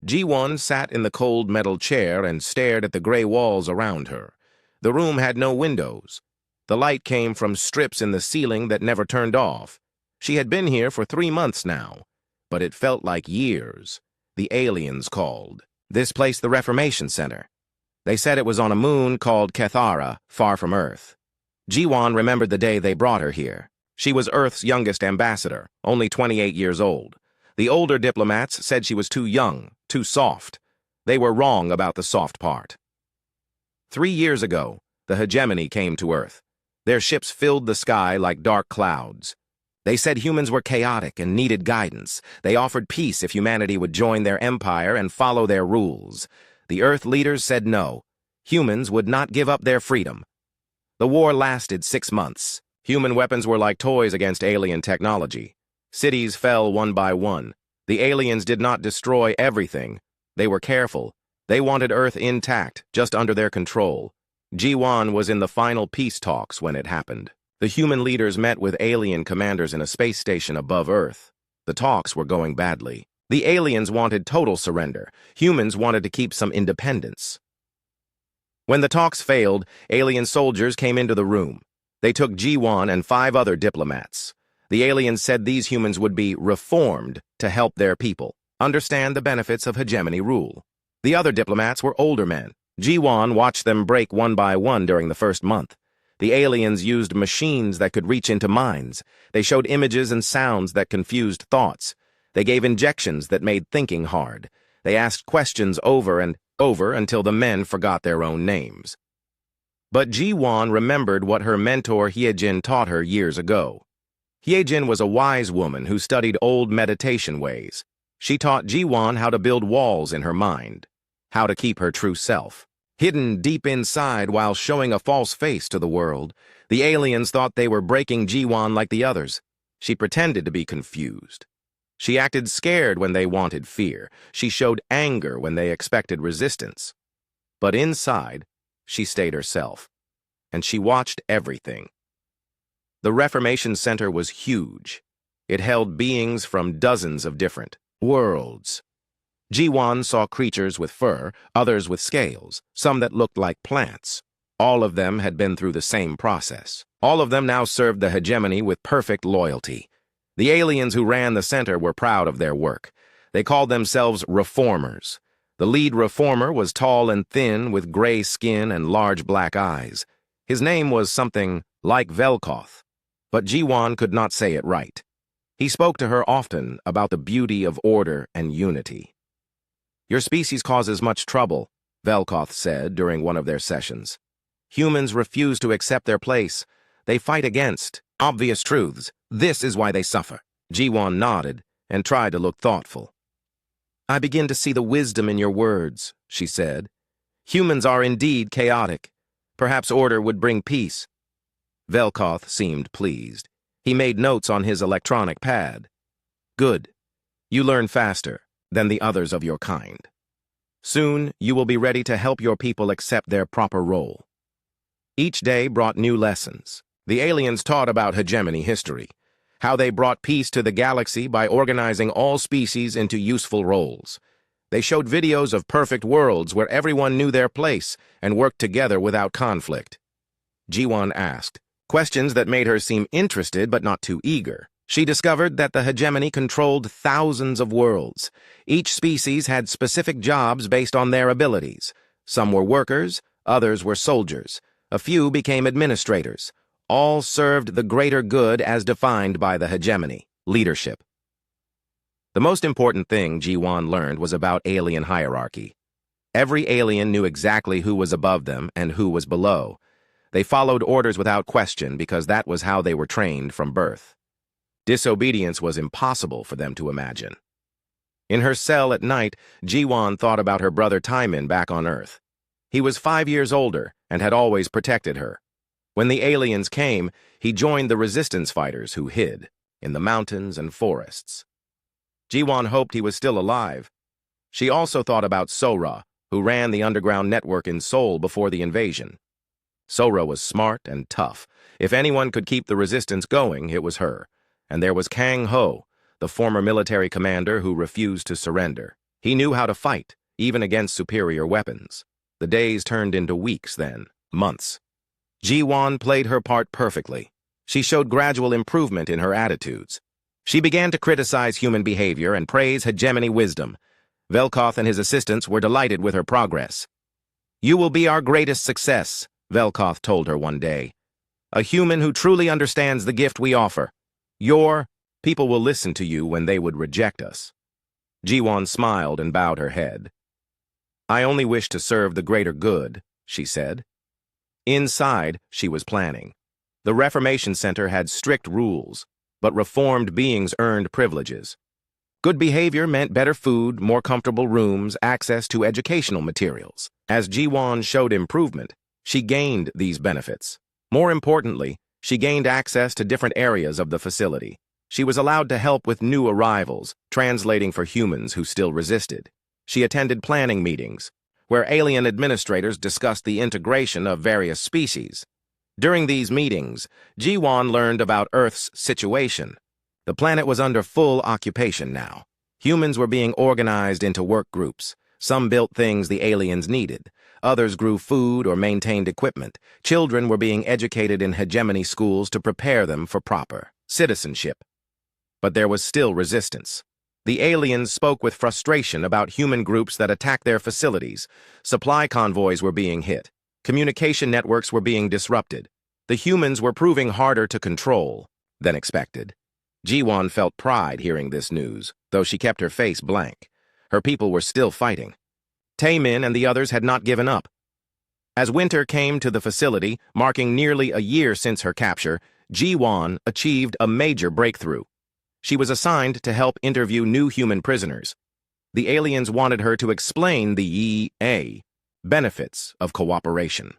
Ji-won sat in the cold metal chair and stared at the gray walls around her. The room had no windows. The light came from strips in the ceiling that never turned off. She had been here for 3 months now, but it felt like years. The aliens called. This place the Reformation Center. They said it was on a moon called Kethara, far from Earth. Ji-won remembered the day they brought her here. She was Earth's youngest ambassador, only 28 years old. The older diplomats said she was too young, too soft. They were wrong about the soft part. 3 years ago, the hegemony came to Earth. Their ships filled the sky like dark clouds. They said humans were chaotic and needed guidance. They offered peace if humanity would join their empire and follow their rules. The Earth leaders said no. Humans would not give up their freedom. The war lasted 6 months. Human weapons were like toys against alien technology. Cities fell one by one. The aliens did not destroy everything. They were careful. They wanted Earth intact, just under their control. Ji-won was in the final peace talks when it happened. The human leaders met with alien commanders in a space station above Earth. The talks were going badly. The aliens wanted total surrender. Humans wanted to keep some independence. When the talks failed, alien soldiers came into the room. They took Ji-won and 5 other diplomats. The aliens said these humans would be reformed to help their people understand the benefits of hegemony rule. The other diplomats were older men. Ji-won watched them break one by one during the first month. The aliens used machines that could reach into minds. They showed images and sounds that confused thoughts. They gave injections that made thinking hard. They asked questions over and over until the men forgot their own names. But Ji-won remembered what her mentor Hyejin taught her years ago. Hyejin was a wise woman who studied old meditation ways. She taught Ji-won how to build walls in her mind, how to keep her true self. Hidden deep inside while showing a false face to the world, the aliens thought they were breaking Ji-won like the others. She pretended to be confused. She acted scared when they wanted fear. She showed anger when they expected resistance. But inside, she stayed herself. And she watched everything. The Reformation Center was huge. It held beings from dozens of different worlds. Ji-won saw creatures with fur, others with scales, some that looked like plants. All of them had been through the same process. All of them now served the hegemony with perfect loyalty. The aliens who ran the center were proud of their work. They called themselves reformers. The lead reformer was tall and thin with gray skin and large black eyes. His name was something like Velkoth, but Ji-won could not say it right. He spoke to her often about the beauty of order and unity. "Your species causes much trouble," Velkoth said during one of their sessions. "Humans refuse to accept their place. They fight against obvious truths. This is why they suffer." Ji-won nodded and tried to look thoughtful. "I begin to see the wisdom in your words," she said. "Humans are indeed chaotic. Perhaps order would bring peace." Velkoth seemed pleased. He made notes on his electronic pad. "Good. You learn faster than the others of your kind. Soon, you will be ready to help your people accept their proper role." Each day brought new lessons. The aliens taught about hegemony history, how they brought peace to the galaxy by organizing all species into useful roles. They showed videos of perfect worlds where everyone knew their place and worked together without conflict. Ji-won asked questions that made her seem interested but not too eager. She discovered that the hegemony controlled thousands of worlds. Each species had specific jobs based on their abilities. Some were workers, others were soldiers. A few became administrators. All served the greater good as defined by the hegemony, leadership. The most important thing Ji-won learned was about alien hierarchy. Every alien knew exactly who was above them and who was below. They followed orders without question because that was how they were trained from birth. Disobedience was impossible for them to imagine. In her cell at night, Ji-won thought about her brother Taimin back on Earth. He was 5 years older and had always protected her. When the aliens came, he joined the resistance fighters who hid in the mountains and forests. Ji-won hoped he was still alive. She also thought about Sora, who ran the underground network in Seoul before the invasion. Sora was smart and tough. If anyone could keep the resistance going, it was her. And there was Kang Ho, the former military commander who refused to surrender. He knew how to fight, even against superior weapons. The days turned into weeks then, months. Ji-won played her part perfectly. She showed gradual improvement in her attitudes. She began to criticize human behavior and praise hegemony wisdom. Velkoth and his assistants were delighted with her progress. "You will be our greatest success," Velkoth told her one day. "A human who truly understands the gift we offer. Your people will listen to you when they would reject us." Ji-won smiled and bowed her head. "I only wish to serve the greater good," she said. Inside, she was planning. The Reformation Center had strict rules, but reformed beings earned privileges. Good behavior meant better food, more comfortable rooms, access to educational materials. As Ji-won showed improvement, she gained these benefits. More importantly, she gained access to different areas of the facility. She was allowed to help with new arrivals, translating for humans who still resisted. She attended planning meetings, where alien administrators discussed the integration of various species. During these meetings, Ji-won learned about Earth's situation. The planet was under full occupation now. Humans were being organized into work groups. Some built things the aliens needed. Others grew food or maintained equipment. Children were being educated in hegemony schools to prepare them for proper citizenship. But there was still resistance. The aliens spoke with frustration about human groups that attacked their facilities. Supply convoys were being hit. Communication networks were being disrupted. The humans were proving harder to control than expected. Ji-won felt pride hearing this news, though she kept her face blank. Her people were still fighting. Taemin and the others had not given up. As winter came to the facility, marking nearly a year since her capture, Ji-won achieved a major breakthrough. She was assigned to help interview new human prisoners. The aliens wanted her to explain the EA benefits of cooperation.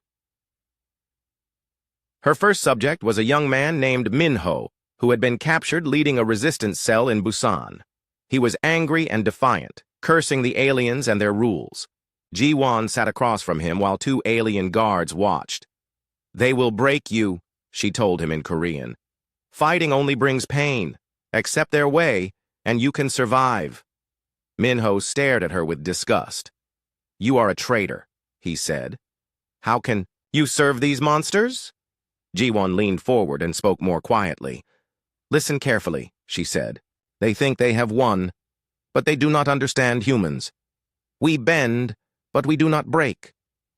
Her first subject was a young man named Minho, who had been captured leading a resistance cell in Busan. He was angry and defiant, cursing the aliens and their rules. Ji-won sat across from him while two alien guards watched. "They will break you," she told him in Korean. "Fighting only brings pain. Accept their way, and you can survive." Minho stared at her with disgust. "You are a traitor," he said. "How can you serve these monsters?" Ji-won leaned forward and spoke more quietly. "Listen carefully," she said. "They think they have won, but they do not understand humans. We bend, but we do not break.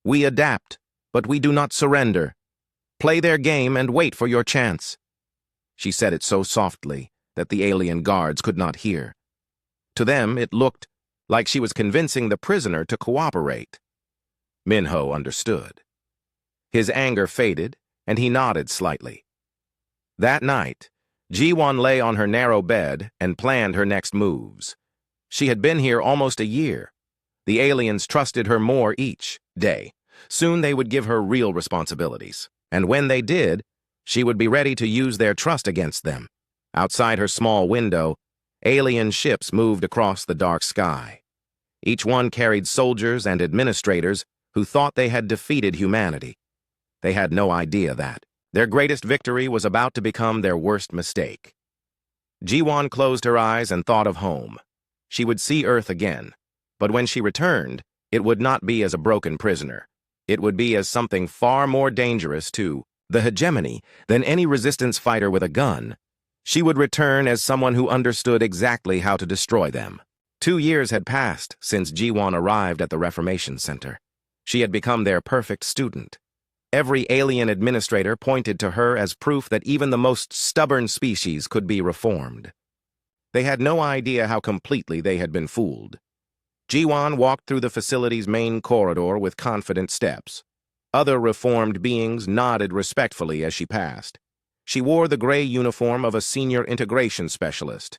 We adapt, but we do not surrender. Play their game and wait for your chance." She said it so softly that the alien guards could not hear. To them, it looked like she was convincing the prisoner to cooperate. Minho understood. His anger faded, and he nodded slightly. That night, Ji-won lay on her narrow bed and planned her next moves. She had been here almost a year. The aliens trusted her more each day. Soon they would give her real responsibilities, and when they did, she would be ready to use their trust against them. Outside her small window, alien ships moved across the dark sky. Each one carried soldiers and administrators who thought they had defeated humanity. They had no idea that their greatest victory was about to become their worst mistake. Ji-won closed her eyes and thought of home. She would see Earth again, but when she returned, it would not be as a broken prisoner. It would be as something far more dangerous to the hegemony than any resistance fighter with a gun. She would return as someone who understood exactly how to destroy them. 2 years had passed since Ji-won arrived at the Reformation Center. She had become their perfect student. Every alien administrator pointed to her as proof that even the most stubborn species could be reformed. They had no idea how completely they had been fooled. Ji-won walked through the facility's main corridor with confident steps. Other reformed beings nodded respectfully as she passed. She wore the gray uniform of a senior integration specialist,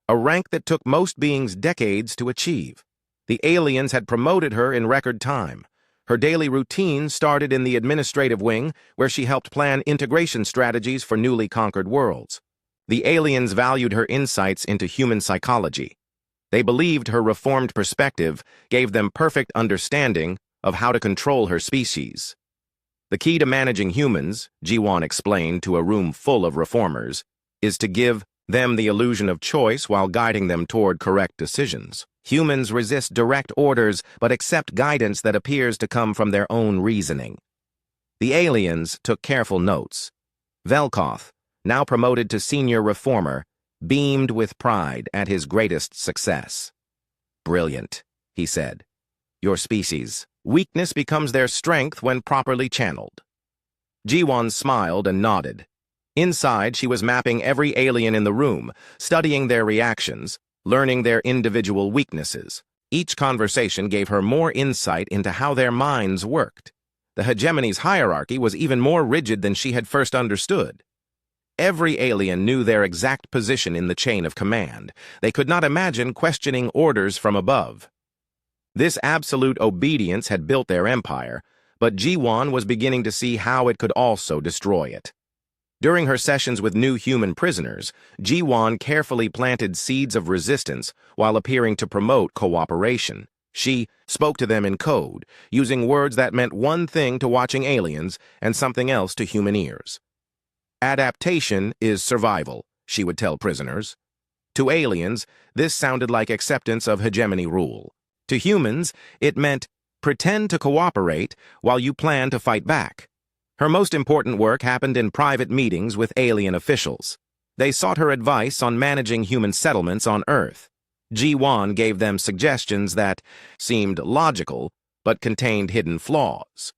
a rank that took most beings decades to achieve. The aliens had promoted her in record time. Her daily routine started in the administrative wing, where she helped plan integration strategies for newly conquered worlds. The aliens valued her insights into human psychology. They believed her reformed perspective gave them perfect understanding of how to control her species. The key to managing humans, Ji-won explained to a room full of reformers, is to give them the illusion of choice while guiding them toward correct decisions. Humans resist direct orders but accept guidance that appears to come from their own reasoning. The aliens took careful notes. Velkoth, now promoted to senior reformer, beamed with pride at his greatest success. "Brilliant," he said. "Your species' weakness becomes their strength when properly channeled." Jiwon smiled and nodded. Inside, she was mapping every alien in the room, studying their reactions, learning their individual weaknesses. Each conversation gave her more insight into how their minds worked. The hegemony's hierarchy was even more rigid than she had first understood. Every alien knew their exact position in the chain of command. They could not imagine questioning orders from above. This absolute obedience had built their empire, but Jiwon was beginning to see how it could also destroy it. During her sessions with new human prisoners, Jiwon carefully planted seeds of resistance while appearing to promote cooperation. She spoke to them in code, using words that meant one thing to watching aliens and something else to human ears. "Adaptation is survival," she would tell prisoners. To aliens, this sounded like acceptance of hegemony rule. To humans, it meant pretend to cooperate while you plan to fight back. Her most important work happened in private meetings with alien officials. They sought her advice on managing human settlements on Earth. Jiwon gave them suggestions that seemed logical, but contained hidden flaws.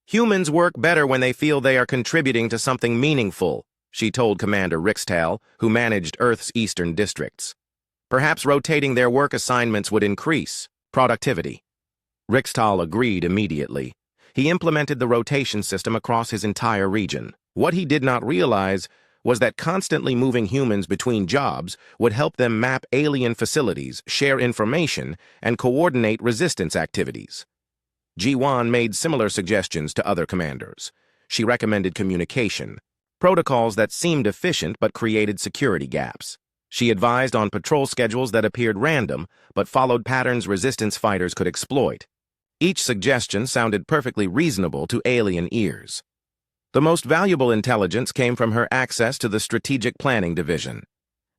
"Humans work better when they feel they are contributing to something meaningful," she told Commander Rixtal, who managed Earth's eastern districts. Perhaps rotating their work assignments would increase productivity. Rixtal agreed immediately. He implemented the rotation system across his entire region. What he did not realize was that constantly moving humans between jobs would help them map alien facilities, share information, and coordinate resistance activities. Jiwon made similar suggestions to other commanders. She recommended communication, protocols that seemed efficient but created security gaps. She advised on patrol schedules that appeared random but followed patterns resistance fighters could exploit. Each suggestion sounded perfectly reasonable to alien ears. The most valuable intelligence came from her access to the Strategic Planning Division.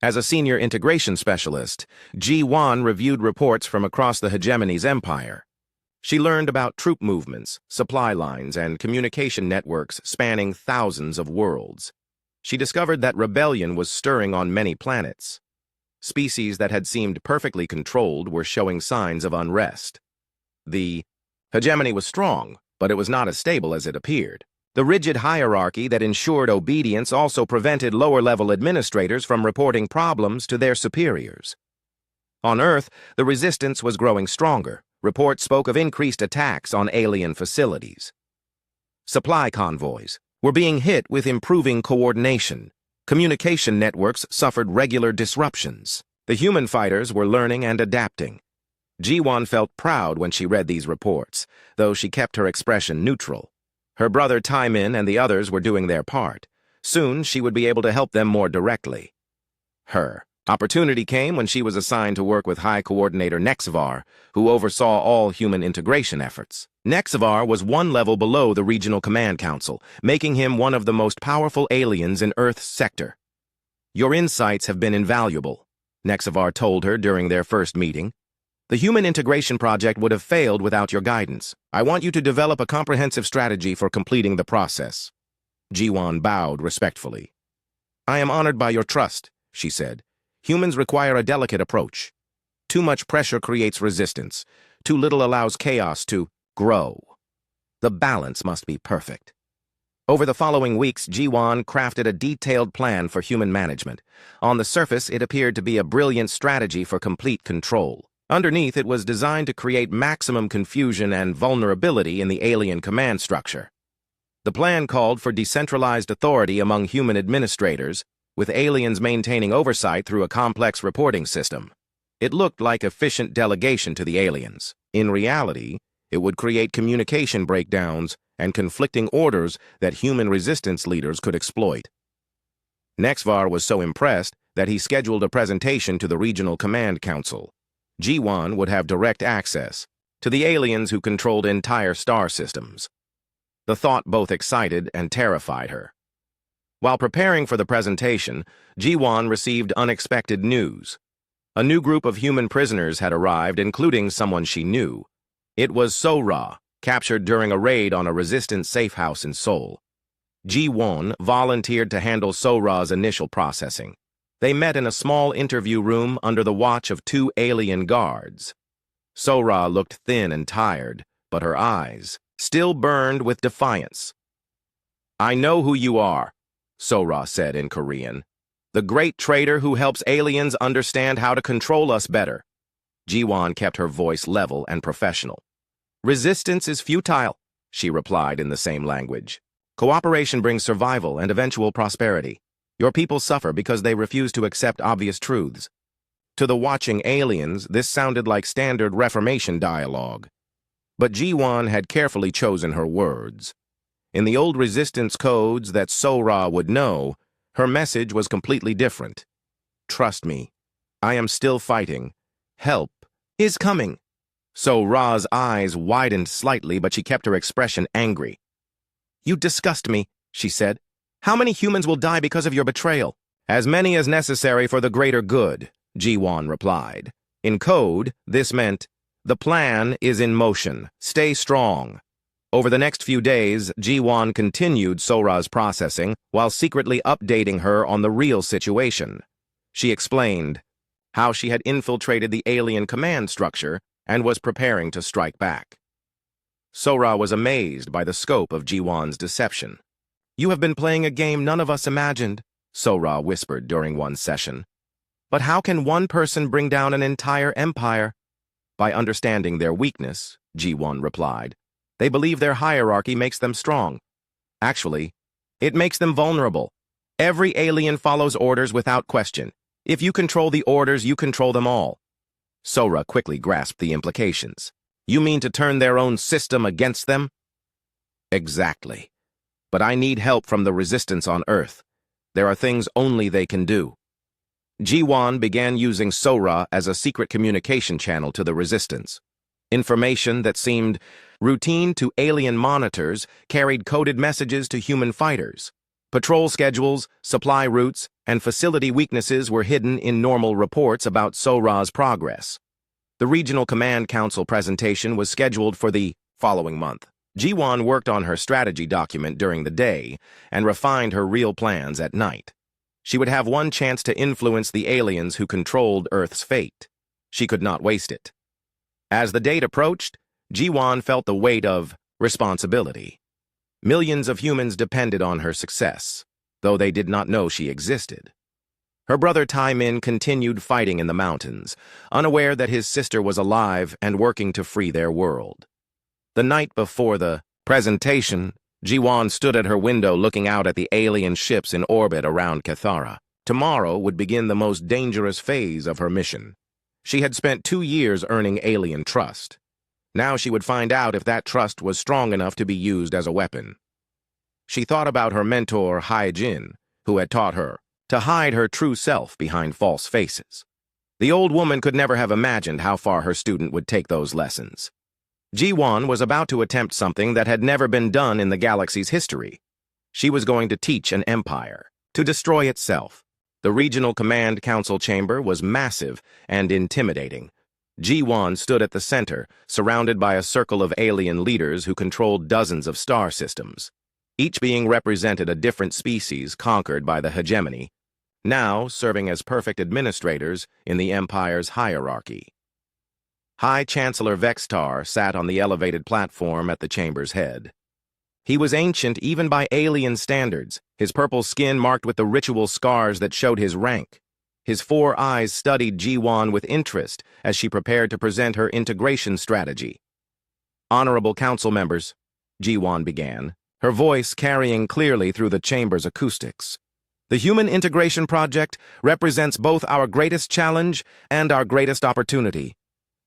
As a senior integration specialist, Jiwon reviewed reports from across the hegemony's empire. She learned about troop movements, supply lines, and communication networks spanning thousands of worlds. She discovered that rebellion was stirring on many planets. Species that had seemed perfectly controlled were showing signs of unrest. The hegemony was strong, but it was not as stable as it appeared. The rigid hierarchy that ensured obedience also prevented lower-level administrators from reporting problems to their superiors. On Earth, the resistance was growing stronger. Reports spoke of increased attacks on alien facilities. Supply convoys were being hit with improving coordination. Communication networks suffered regular disruptions. The human fighters were learning and adapting. Jiwon felt proud when she read these reports, though she kept her expression neutral. Her brother Taimin and the others were doing their part. Soon, she would be able to help them more directly. Her opportunity came when she was assigned to work with High Coordinator Nexvar, who oversaw all human integration efforts. Nexvar was one level below the Regional Command Council, making him one of the most powerful aliens in Earth's sector. "Your insights have been invaluable," Nexvar told her during their first meeting. "The human integration project would have failed without your guidance. I want you to develop a comprehensive strategy for completing the process." Jiwon bowed respectfully. "I am honored by your trust," she said. "Humans require a delicate approach. Too much pressure creates resistance. Too little allows chaos to grow. The balance must be perfect." Over the following weeks, Jiwon crafted a detailed plan for human management. On the surface, it appeared to be a brilliant strategy for complete control. Underneath, it was designed to create maximum confusion and vulnerability in the alien command structure. The plan called for decentralized authority among human administrators, with aliens maintaining oversight through a complex reporting system. It looked like efficient delegation to the aliens. In reality, it would create communication breakdowns and conflicting orders that human resistance leaders could exploit. Nexvar was so impressed that he scheduled a presentation to the Regional Command Council. Jiwon would have direct access to the aliens who controlled entire star systems. The thought both excited and terrified her. While preparing for the presentation, Jiwon received unexpected news. A new group of human prisoners had arrived, including someone she knew. It was So-Ra, captured during a raid on a resistance safe house in Seoul. Ji-won volunteered to handle So-Ra's initial processing. They met in a small interview room under the watch of 2 alien guards. So-Ra looked thin and tired, but her eyes still burned with defiance. "I know who you are," So-Ra said in Korean. "The great traitor who helps aliens understand how to control us better." Ji-won kept her voice level and professional. "Resistance is futile," she replied in the same language. "Cooperation brings survival and eventual prosperity. Your people suffer because they refuse to accept obvious truths." To the watching aliens, this sounded like standard Reformation dialogue. But Ji-won had carefully chosen her words. In the old resistance codes that So-Ra would know, her message was completely different. "Trust me. I am still fighting. Help is coming." So-Ra's eyes widened slightly, but she kept her expression angry. "You disgust me," she said. "How many humans will die because of your betrayal?" "As many as necessary for the greater good," Ji-won replied. In code, this meant, "The plan is in motion. Stay strong." Over the next few days, Ji-won continued So-Ra's processing while secretly updating her on the real situation. She explained how she had infiltrated the alien command structure and was preparing to strike back. So-Ra was amazed by the scope of Ji-won's deception. "You have been playing a game none of us imagined," So-Ra whispered during one session. "But how can one person bring down an entire empire?" "By understanding their weakness," Ji-won replied. "They believe their hierarchy makes them strong. Actually, it makes them vulnerable. Every alien follows orders without question. If you control the orders, you control them all." So-Ra quickly grasped the implications. "You mean to turn their own system against them?" "Exactly. But I need help from the resistance on Earth. There are things only they can do." Ji-won began using So-Ra as a secret communication channel to the resistance. Information that seemed routine to alien monitors carried coded messages to human fighters. Patrol schedules, supply routes, and facility weaknesses were hidden in normal reports about So-Ra's progress. The Regional Command Council presentation was scheduled for the following month. Ji-won worked on her strategy document during the day and refined her real plans at night. She would have one chance to influence the aliens who controlled Earth's fate. She could not waste it. As the date approached, Ji-won felt the weight of responsibility. Millions of humans depended on her success, though they did not know she existed. Her brother Tai-min continued fighting in the mountains, unaware that his sister was alive and working to free their world. The night before the presentation, Ji-won stood at her window looking out at the alien ships in orbit around Cathara. Tomorrow would begin the most dangerous phase of her mission. She had spent 2 years earning alien trust. Now she would find out if that trust was strong enough to be used as a weapon. She thought about her mentor, Hai-jin, who had taught her to hide her true self behind false faces. The old woman could never have imagined how far her student would take those lessons. Ji-won was about to attempt something that had never been done in the galaxy's history. She was going to teach an empire to destroy itself. The Regional Command Council chamber was massive and intimidating. Ji-won stood at the center, surrounded by a circle of alien leaders who controlled dozens of star systems. Each being represented a different species conquered by the hegemony, now serving as perfect administrators in the Empire's hierarchy. High Chancellor Vextar sat on the elevated platform at the chamber's head. He was ancient even by alien standards, his purple skin marked with the ritual scars that showed his rank. His 4 eyes studied Ji-won with interest as she prepared to present her integration strategy. "Honorable council members," Ji-won began, her voice carrying clearly through the chamber's acoustics. "The Human Integration Project represents both our greatest challenge and our greatest opportunity.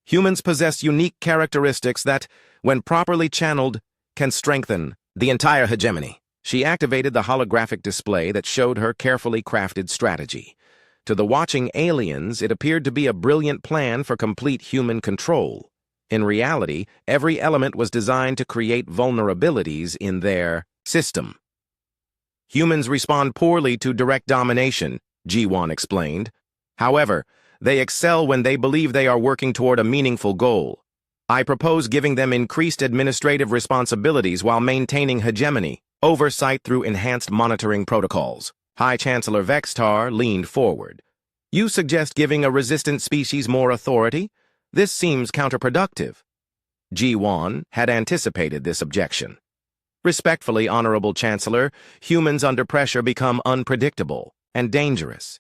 Humans possess unique characteristics that, when properly channeled, can strengthen the entire hegemony." She activated the holographic display that showed her carefully crafted strategy. To the watching aliens, it appeared to be a brilliant plan for complete human control. In reality, every element was designed to create vulnerabilities in their system. "Humans respond poorly to direct domination," Ji-won explained. "However, They excel when they believe they are working toward a meaningful goal. I propose giving them increased administrative responsibilities while maintaining hegemony, oversight through enhanced monitoring protocols. High Chancellor Vextar leaned forward. You suggest giving a resistant species more authority? This seems counterproductive. Ji-Wan had anticipated this objection. Respectfully, Honorable Chancellor, humans under pressure become unpredictable and dangerous.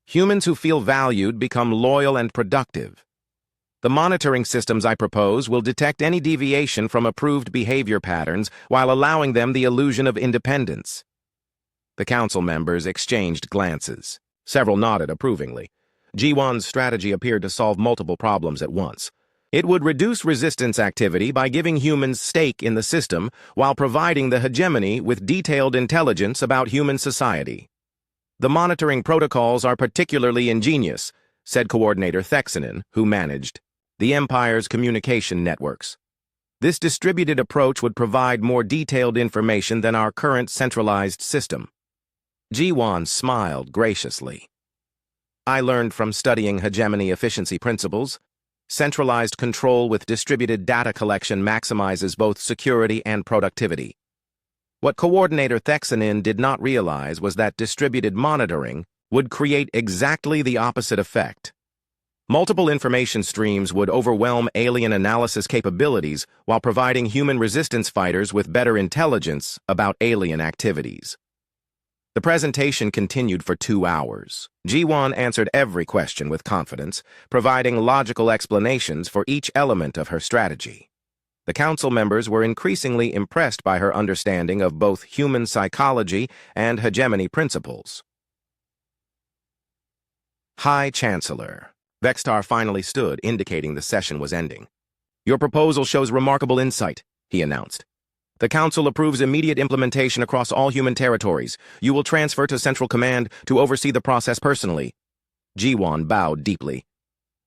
Humans who feel valued become loyal and productive. The monitoring systems I propose will detect any deviation from approved behavior patterns while allowing them the illusion of independence. The council members exchanged glances. Several nodded approvingly. Ji-Wan's strategy appeared to solve multiple problems at once. It would reduce resistance activity by giving humans stake in the system while providing the hegemony with detailed intelligence about human society. The monitoring protocols are particularly ingenious, said Coordinator Thexanen, who managed the Empire's communication networks. This distributed approach would provide more detailed information than our current centralized system. Ji-Wan smiled graciously. I learned from studying hegemony efficiency principles. Centralized control with distributed data collection maximizes both security and productivity. What Coordinator Thexanen did not realize was that distributed monitoring would create exactly the opposite effect. Multiple information streams would overwhelm alien analysis capabilities while providing human resistance fighters with better intelligence about alien activities. The presentation continued for 2 hours. Ji-Wan answered every question with confidence, providing logical explanations for each element of her strategy. The council members were increasingly impressed by her understanding of both human psychology and hegemony principles. High Chancellor. Vextar finally stood, indicating the session was ending. Your proposal shows remarkable insight, he announced. The Council approves immediate implementation across all human territories. You will transfer to Central Command to oversee the process personally. Ji-Wan bowed deeply.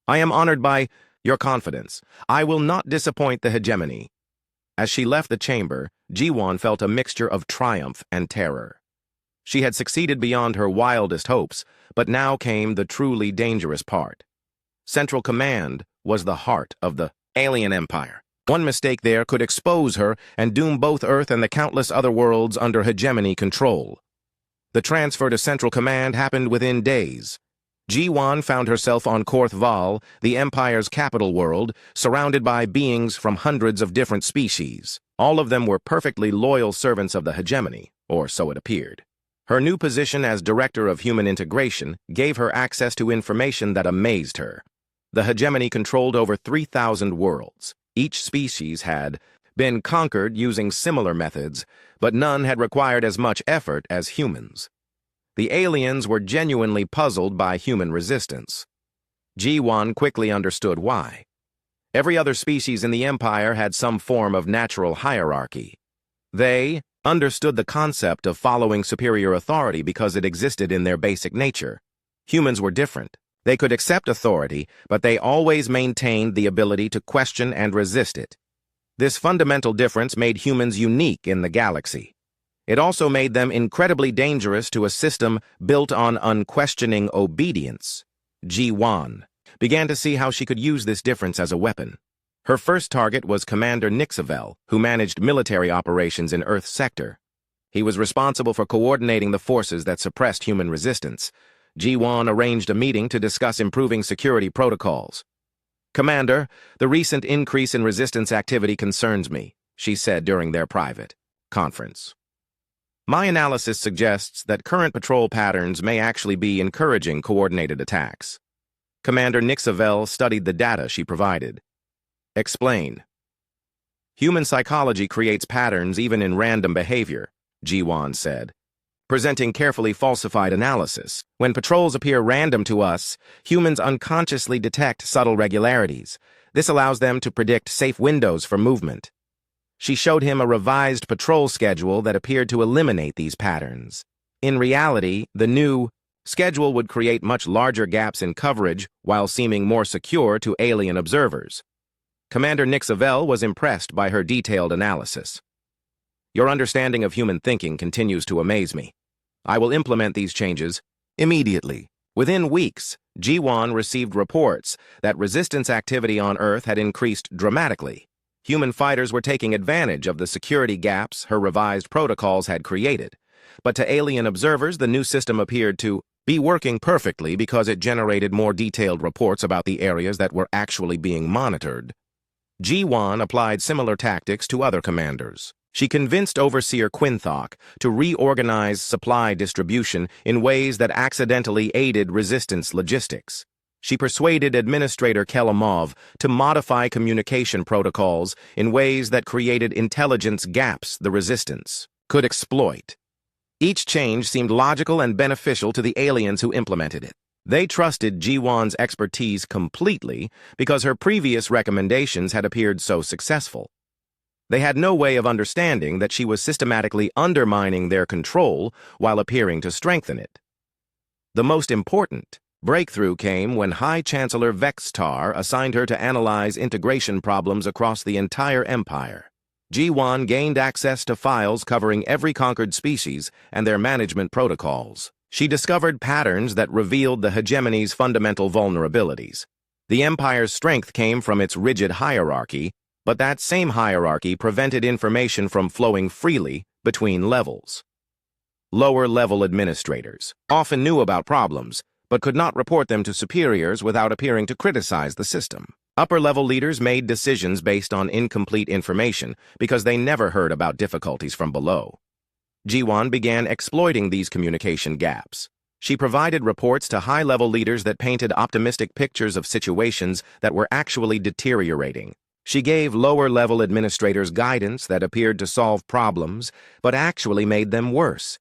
I am honored by your confidence. I will not disappoint the hegemony. As she left the chamber, Ji-Wan felt a mixture of triumph and terror. She had succeeded beyond her wildest hopes, but now came the truly dangerous part. Central Command was the heart of the alien empire. One mistake there could expose her and doom both Earth and the countless other worlds under hegemony control. The transfer to Central Command happened within days. Ji-Wan found herself on Korth Val, the Empire's capital world, surrounded by beings from hundreds of different species. All of them were perfectly loyal servants of the hegemony, or so it appeared. Her new position as Director of Human Integration gave her access to information that amazed her. The hegemony controlled over 3,000 worlds. Each species had been conquered using similar methods, but none had required as much effort as humans. The aliens were genuinely puzzled by human resistance. Ji-Wan quickly understood why. Every other species in the Empire had some form of natural hierarchy. They understood the concept of following superior authority because it existed in their basic nature. Humans were different. They could accept authority, but they always maintained the ability to question and resist it. This fundamental difference made humans unique in the galaxy. It also made them incredibly dangerous to a system built on unquestioning obedience. Ji-Wan began to see how she could use this difference as a weapon. Her first target was Commander Nixavel, who managed military operations in Earth's sector. He was responsible for coordinating the forces that suppressed human resistance. Ji-Wan arranged a meeting to discuss improving security protocols. Commander, the recent increase in resistance activity concerns me, she said during their private conference. My analysis suggests that current patrol patterns may actually be encouraging coordinated attacks. Commander Nixavel studied the data she provided. Explain. Human psychology creates patterns even in random behavior, Ji-Wan said, presenting carefully falsified analysis. When patrols appear random to us, humans unconsciously detect subtle regularities. This allows them to predict safe windows for movement. She showed him a revised patrol schedule that appeared to eliminate these patterns. In reality, the new schedule would create much larger gaps in coverage while seeming more secure to alien observers. Commander Nixavel was impressed by her detailed analysis. Your understanding of human thinking continues to amaze me. I will implement these changes immediately, Within weeks, Ji-won received reports that resistance activity on Earth had increased dramatically. Human fighters were taking advantage of the security gaps her revised protocols had created. But to alien observers, the new system appeared to be working perfectly because it generated more detailed reports about the areas that were actually being monitored. Ji-won applied similar tactics to other commanders. She convinced Overseer Quinthok to reorganize supply distribution in ways that accidentally aided resistance logistics. She persuaded Administrator Kelimov to modify communication protocols in ways that created intelligence gaps the resistance could exploit. Each change seemed logical and beneficial to the aliens who implemented it. They trusted Ji-won's expertise completely because her previous recommendations had appeared so successful. They had no way of understanding that she was systematically undermining their control while appearing to strengthen it. The most important breakthrough came when High Chancellor Vextar assigned her to analyze integration problems across the entire empire. Ji-won gained access to files covering every conquered species and their management protocols. She discovered patterns that revealed the hegemony's fundamental vulnerabilities. The empire's strength came from its rigid hierarchy, but that same hierarchy prevented information from flowing freely between levels. Lower-level administrators often knew about problems, but could not report them to superiors without appearing to criticize the system. Upper-level leaders made decisions based on incomplete information because they never heard about difficulties from below. Ji-won began exploiting these communication gaps. She provided reports to high-level leaders that painted optimistic pictures of situations that were actually deteriorating. She gave lower-level administrators guidance that appeared to solve problems, but actually made them worse.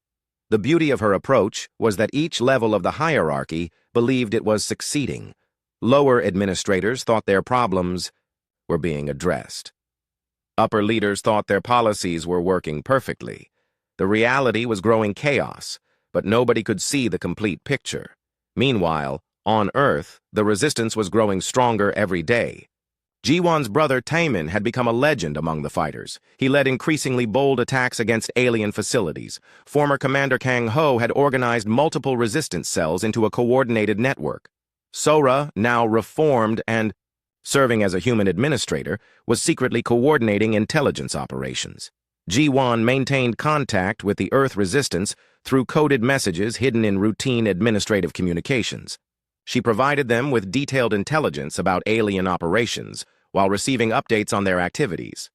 The beauty of her approach was that each level of the hierarchy believed it was succeeding. Lower administrators thought their problems were being addressed. Upper leaders thought their policies were working perfectly. The reality was growing chaos, but nobody could see the complete picture. Meanwhile, on Earth, the resistance was growing stronger every day. Ji-won's brother Taemin had become a legend among the fighters. He led increasingly bold attacks against alien facilities. Former Commander Kang Ho had organized multiple resistance cells into a coordinated network. Sora, now reformed and serving as a human administrator, was secretly coordinating intelligence operations. Ji-won maintained contact with the Earth resistance through coded messages hidden in routine administrative communications. She provided them with detailed intelligence about alien operations while receiving updates on their activities.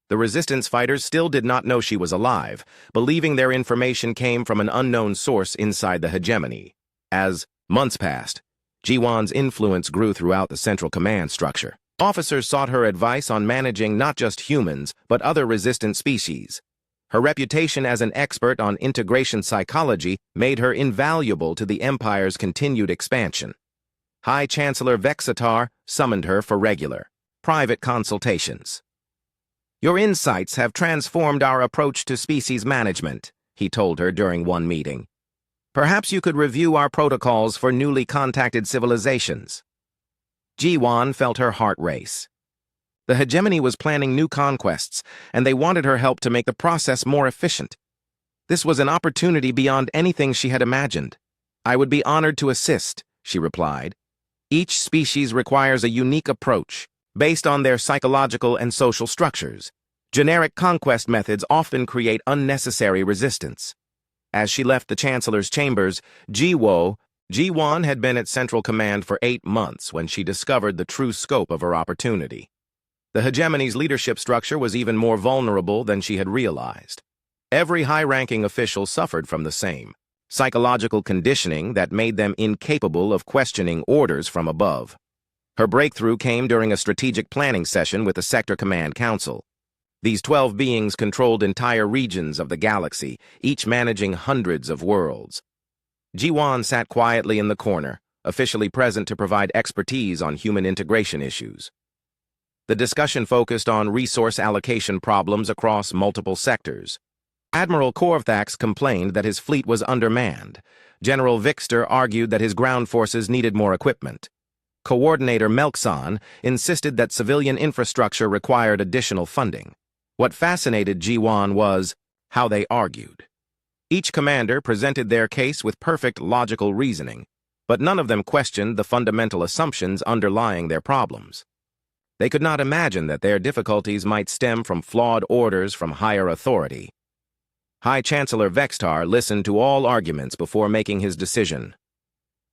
The resistance fighters still did not know she was alive, believing their information came from an unknown source inside the hegemony. As months passed, Ji-won's influence grew throughout the central command structure. Officers sought her advice on managing not just humans, but other resistant species. Her reputation as an expert on integration psychology made her invaluable to the Empire's continued expansion. High Chancellor Vexatar summoned her for regular, private consultations. "Your insights have transformed our approach to species management," he told her during one meeting. "Perhaps you could review our protocols for newly contacted civilizations." Ji-won felt her heart race. The hegemony was planning new conquests, and they wanted her help to make the process more efficient. This was an opportunity beyond anything she had imagined. "I would be honored to assist," she replied. "Each species requires a unique approach, based on their psychological and social structures. Generic conquest methods often create unnecessary resistance." As she left the Chancellor's chambers, Ji-won had been at Central Command for 8 months when she discovered the true scope of her opportunity. The hegemony's leadership structure was even more vulnerable than she had realized. Every high-ranking official suffered from the same psychological conditioning that made them incapable of questioning orders from above. Her breakthrough came during a strategic planning session with the Sector Command Council. These 12 beings controlled entire regions of the galaxy, each managing hundreds of worlds. Ji-won sat quietly in the corner, officially present to provide expertise on human integration issues. The discussion focused on resource allocation problems across multiple sectors. Admiral Korvthax complained that his fleet was undermanned. General Vixter argued that his ground forces needed more equipment. Coordinator Melkson insisted that civilian infrastructure required additional funding. What fascinated Ji-won was how they argued. Each commander presented their case with perfect logical reasoning. but none of them questioned the fundamental assumptions underlying their problems. They could not imagine that their difficulties might stem from flawed orders from higher authority. High Chancellor Vextar listened to all arguments before making his decision.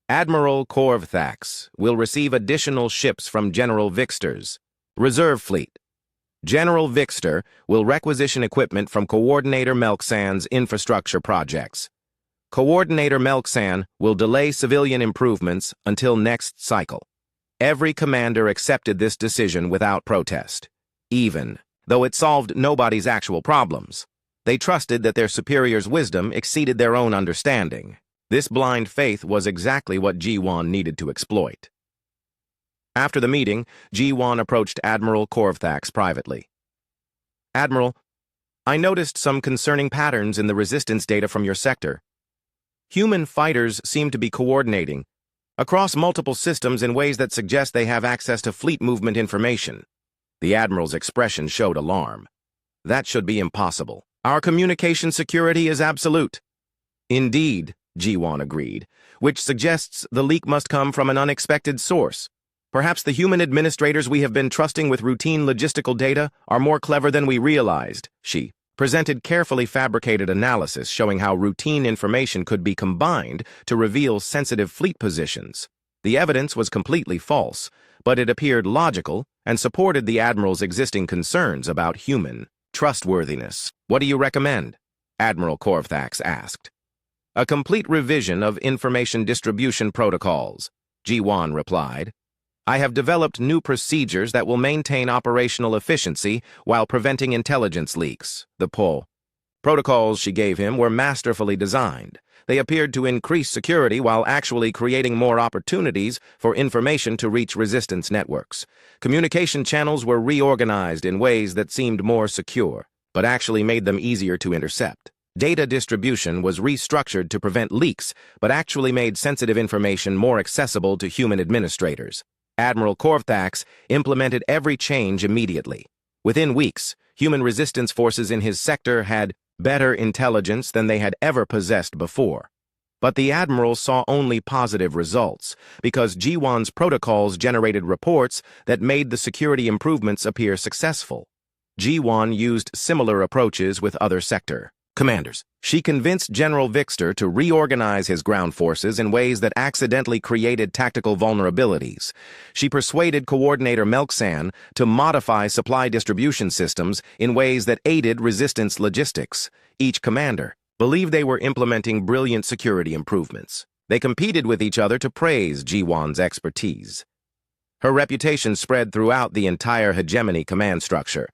Admiral Korvthax will receive additional ships from General Vixter's reserve fleet. General Vixter will requisition equipment from Coordinator Melksan's infrastructure projects. Coordinator Melksan will delay civilian improvements until next cycle. Every commander accepted this decision without protest, even though it solved nobody's actual problems. They trusted that their superior's wisdom exceeded their own understanding. This blind faith was exactly what G1 needed to exploit. After the meeting, G1 approached Admiral Korvthax privately. "Admiral, I noticed some concerning patterns in the resistance data from your sector. Human fighters seem to be coordinating across multiple systems in ways that suggest they have access to fleet movement information." The Admiral's expression showed alarm. "That should be impossible. Our communication security is absolute." "Indeed," G1 agreed, "which suggests the leak must come from an unexpected source. Perhaps the human administrators we have been trusting with routine logistical data are more clever than we realized." She presented carefully fabricated analysis showing how routine information could be combined to reveal sensitive fleet positions. The evidence was completely false, but it appeared logical and supported the Admiral's existing concerns about human trustworthiness. "What do you recommend?" Admiral Korvthax asked. "A complete revision of information distribution protocols," G1 replied. "I have developed new procedures that will maintain operational efficiency while preventing intelligence leaks." The protocols she gave him were masterfully designed. They appeared to increase security while actually creating more opportunities for information to reach resistance networks. Communication channels were reorganized in ways that seemed more secure, but actually made them easier to intercept. Data distribution was restructured to prevent leaks, but actually made sensitive information more accessible to human administrators. Admiral Korvthax implemented every change immediately. Within weeks, human resistance forces in his sector had better intelligence than they had ever possessed before. But the Admiral saw only positive results, because G1's protocols generated reports that made the security improvements appear successful. G1 used similar approaches with other sector commanders. She convinced General Vixter to reorganize his ground forces in ways that accidentally created tactical vulnerabilities. She persuaded Coordinator Melksan to modify supply distribution systems in ways that aided resistance logistics. Each commander believed they were implementing brilliant security improvements. They competed with each other to praise G1's expertise. Her reputation spread throughout the entire hegemony command structure.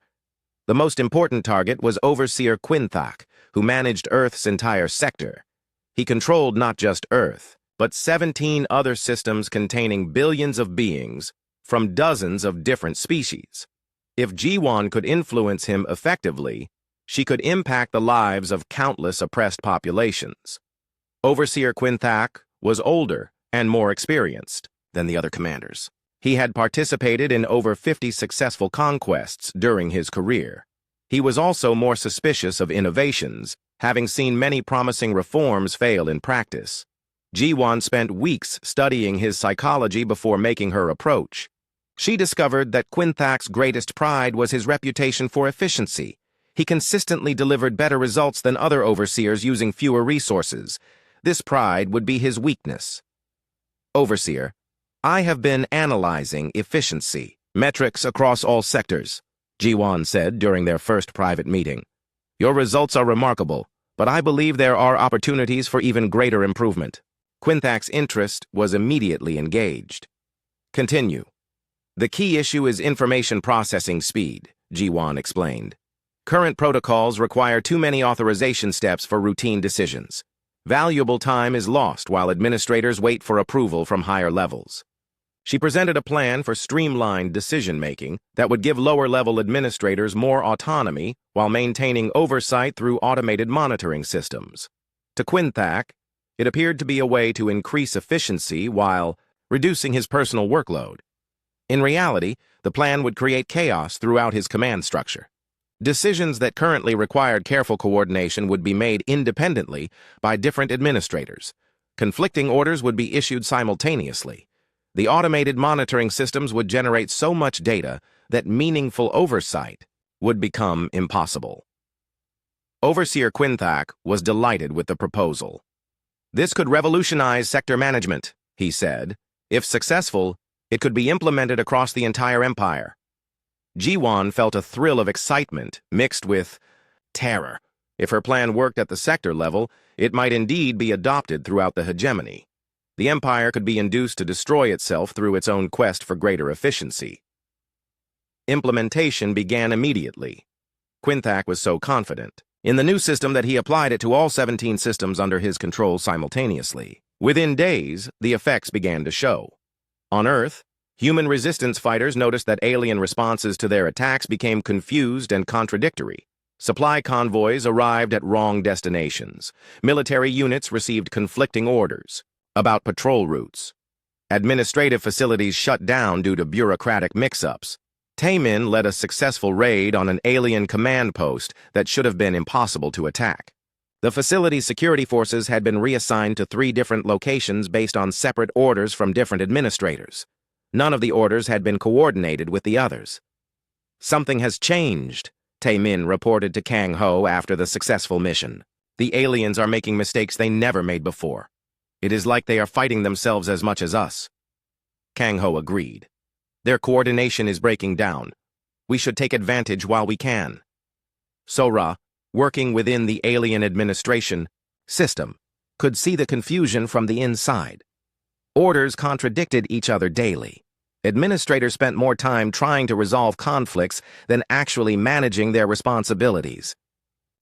The most important target was Overseer Quinthak, who managed Earth's entire sector. He controlled not just Earth, but 17 other systems containing billions of beings from dozens of different species. If G1 could influence him effectively, she could impact the lives of countless oppressed populations. Overseer Quinthak was older and more experienced than the other commanders. He had participated in over 50 successful conquests during his career. He was also more suspicious of innovations, having seen many promising reforms fail in practice. G1 spent weeks studying his psychology before making her approach. She discovered that Quinthak's greatest pride was his reputation for efficiency. He consistently delivered better results than other overseers using fewer resources. This pride would be his weakness. "Overseer, I have been analyzing efficiency metrics across all sectors," G1 said during their first private meeting. "Your results are remarkable, but I believe there are opportunities for even greater improvement." Quinthak's interest was immediately engaged. "Continue. The key issue is information processing speed," G1 explained. "Current protocols require too many authorization steps for routine decisions. Valuable time is lost while administrators wait for approval from higher levels." She presented a plan for streamlined decision-making that would give lower-level administrators more autonomy while maintaining oversight through automated monitoring systems. To Quinthak, it appeared to be a way to increase efficiency while reducing his personal workload. In reality, the plan would create chaos throughout his command structure. Decisions that currently required careful coordination would be made independently by different administrators. Conflicting orders would be issued simultaneously. The automated monitoring systems would generate so much data that meaningful oversight would become impossible. Overseer Quinthak was delighted with the proposal. "This could revolutionize sector management," he said. "If successful, it could be implemented across the entire empire." Jiwan felt a thrill of excitement mixed with terror. If her plan worked at the sector level, it might indeed be adopted throughout the hegemony. The empire could be induced to destroy itself through its own quest for greater efficiency. Implementation began immediately. Quinthak was so confident in the new system that he applied it to all 17 systems under his control simultaneously. Within days, the effects began to show. On Earth, human resistance fighters noticed that alien responses to their attacks became confused and contradictory. Supply convoys arrived at wrong destinations. Military units received conflicting orders about patrol routes. Administrative facilities shut down due to bureaucratic mix-ups. Taemin led a successful raid on an alien command post that should have been impossible to attack. The facility's security forces had been reassigned to 3 different locations based on separate orders from different administrators. None of the orders had been coordinated with the others. "Something has changed," Taemin reported to Kang Ho after the successful mission. "The aliens are making mistakes they never made before. It is like they are fighting themselves as much as us." Kang Ho agreed. "Their coordination is breaking down. We should take advantage while we can." Sora, working within the alien administration system, could see the confusion from the inside. Orders contradicted each other daily. Administrators spent more time trying to resolve conflicts than actually managing their responsibilities.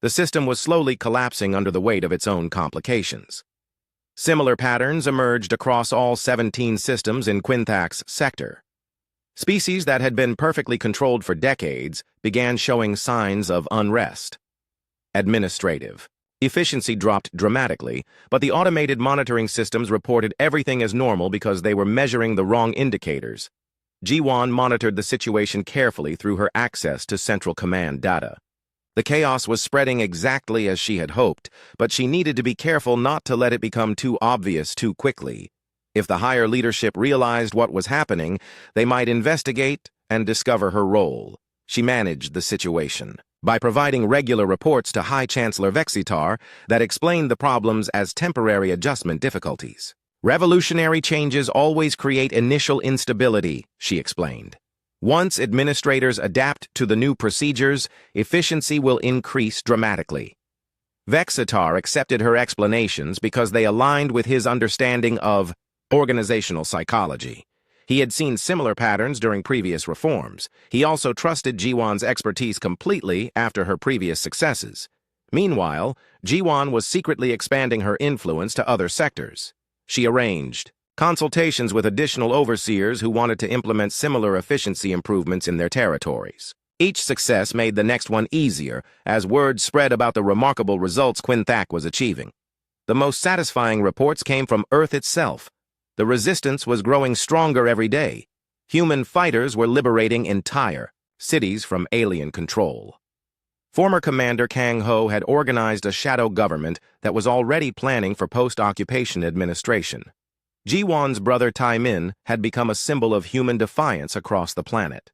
The system was slowly collapsing under the weight of its own complications. Similar patterns emerged across all 17 systems in Quinthak's sector. Species that had been perfectly controlled for decades began showing signs of unrest. Administrative efficiency dropped dramatically, but the automated monitoring systems reported everything as normal because they were measuring the wrong indicators. Jiwan monitored the situation carefully through her access to Central Command data. The chaos was spreading exactly as she had hoped, but she needed to be careful not to let it become too obvious too quickly. If the higher leadership realized what was happening, they might investigate and discover her role. She managed the situation by providing regular reports to High Chancellor Vexitar that explained the problems as temporary adjustment difficulties. "Revolutionary changes always create initial instability," she explained. "Once administrators adapt to the new procedures, efficiency will increase dramatically." Vexitar accepted her explanations because they aligned with his understanding of organizational psychology. He had seen similar patterns during previous reforms. He also trusted Jiwan's expertise completely after her previous successes. Meanwhile, Jiwan was secretly expanding her influence to other sectors. She arranged consultations with additional overseers who wanted to implement similar efficiency improvements in their territories. Each success made the next one easier as word spread about the remarkable results Quinthak was achieving. The most satisfying reports came from Earth itself. The resistance was growing stronger every day. Human fighters were liberating entire cities from alien control. Former Commander Kang Ho had organized a shadow government that was already planning for post-occupation administration. Jiwan's brother Taemin had become a symbol of human defiance across the planet.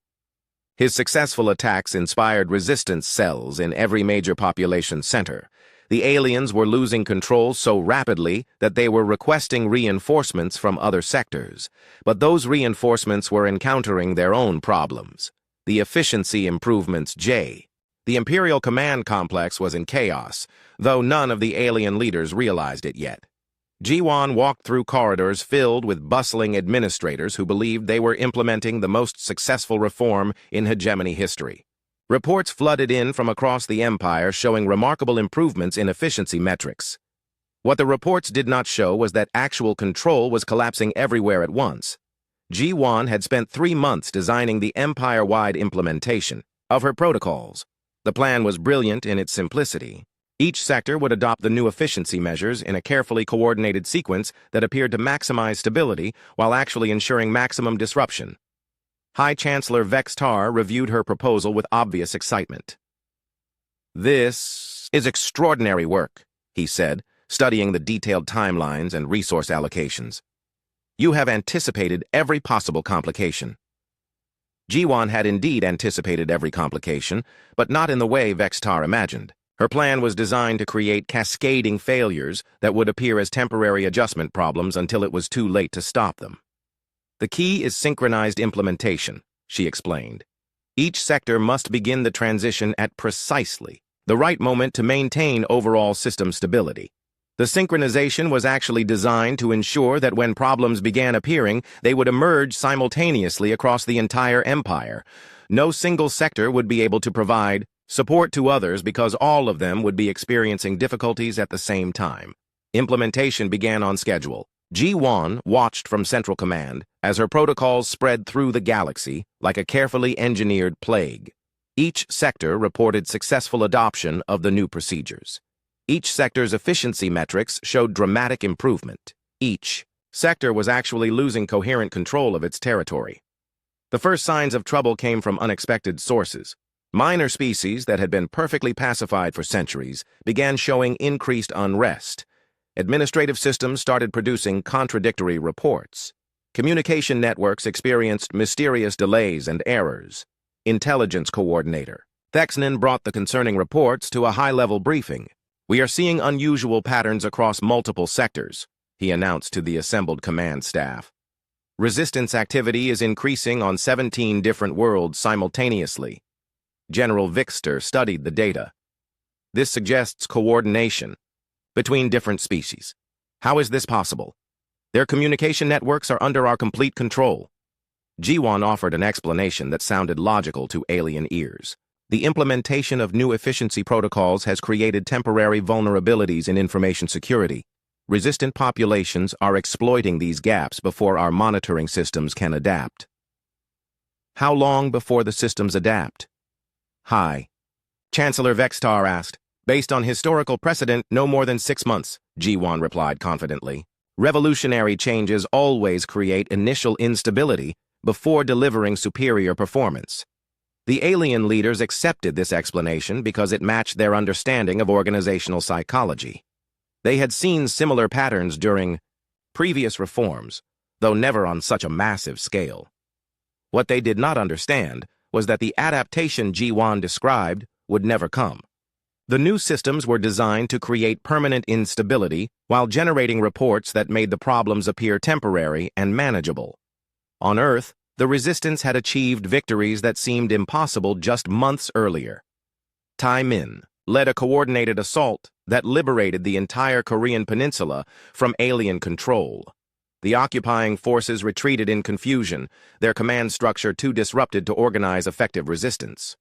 His successful attacks inspired resistance cells in every major population center. The aliens were losing control so rapidly that they were requesting reinforcements from other sectors, but those reinforcements were encountering their own problems. The efficiency improvements The Imperial Command Complex was in chaos, though none of the alien leaders realized it yet. Jiwan walked through corridors filled with bustling administrators who believed they were implementing the most successful reform in hegemony history. Reports flooded in from across the empire showing remarkable improvements in efficiency metrics. What the reports did not show was that actual control was collapsing everywhere at once. Jiwan had spent 3 months designing the empire-wide implementation of her protocols. The plan was brilliant in its simplicity. Each sector would adopt the new efficiency measures in a carefully coordinated sequence that appeared to maximize stability while actually ensuring maximum disruption. High Chancellor Vexitar reviewed her proposal with obvious excitement. "This is extraordinary work," he said, studying the detailed timelines and resource allocations. You have anticipated every possible complication. Jiwan had indeed anticipated every complication, but not in the way Vextar imagined. Her plan was designed to create cascading failures that would appear as temporary adjustment problems until it was too late to stop them. The key is synchronized implementation, she explained. Each sector must begin the transition at precisely the right moment to maintain overall system stability. The synchronization was actually designed to ensure that when problems began appearing, they would emerge simultaneously across the entire empire. No single sector would be able to provide support to others because all of them would be experiencing difficulties at the same time. Implementation began on schedule. Ji-Wan watched from Central Command as her protocols spread through the galaxy like a carefully engineered plague. Each sector reported successful adoption of the new procedures. Each sector's efficiency metrics showed dramatic improvement. Each sector was actually losing coherent control of its territory. The first signs of trouble came from unexpected sources. Minor species that had been perfectly pacified for centuries began showing increased unrest. Administrative systems started producing contradictory reports. Communication networks experienced mysterious delays and errors. Intelligence Coordinator Thexnan brought the concerning reports to a high-level briefing. "We are seeing unusual patterns across multiple sectors," he announced to the assembled command staff. "Resistance activity is increasing on 17 different worlds simultaneously." General Vixter studied the data. "This suggests coordination between different species. How is this possible? Their communication networks are under our complete control." Jiwan offered an explanation that sounded logical to alien ears. "The implementation of new efficiency protocols has created temporary vulnerabilities in information security. Resistant populations are exploiting these gaps before our monitoring systems can adapt." "How long before the systems adapt?" "Hi," Chancellor Vextar asked. "Based on historical precedent, no more than 6 months," Jiwan replied confidently. "Revolutionary changes always create initial instability before delivering superior performance." The alien leaders accepted this explanation because it matched their understanding of organizational psychology. They had seen similar patterns during previous reforms, though never on such a massive scale. What they did not understand was that the adaptation Jiwan described would never come. The new systems were designed to create permanent instability while generating reports that made the problems appear temporary and manageable. On Earth, the Resistance had achieved victories that seemed impossible just months earlier. Tai Min led a coordinated assault that liberated the entire Korean peninsula from alien control. The occupying forces retreated in confusion, their command structure too disrupted to organize effective resistance.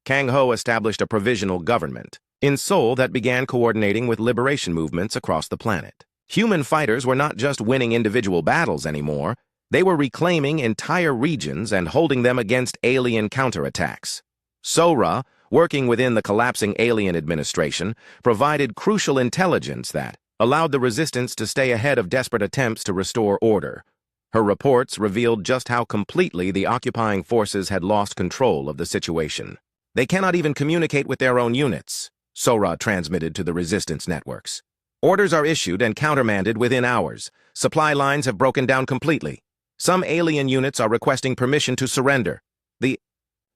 Kang Ho established a provisional government in Seoul that began coordinating with liberation movements across the planet. Human fighters were not just winning individual battles anymore, they were reclaiming entire regions and holding them against alien counterattacks. Sora, working within the collapsing alien administration, provided crucial intelligence that allowed the Resistance to stay ahead of desperate attempts to restore order. Her reports revealed just how completely the occupying forces had lost control of the situation. "They cannot even communicate with their own units," Sora transmitted to the Resistance networks. "Orders are issued and countermanded within hours. Supply lines have broken down completely. Some alien units are requesting permission to surrender." The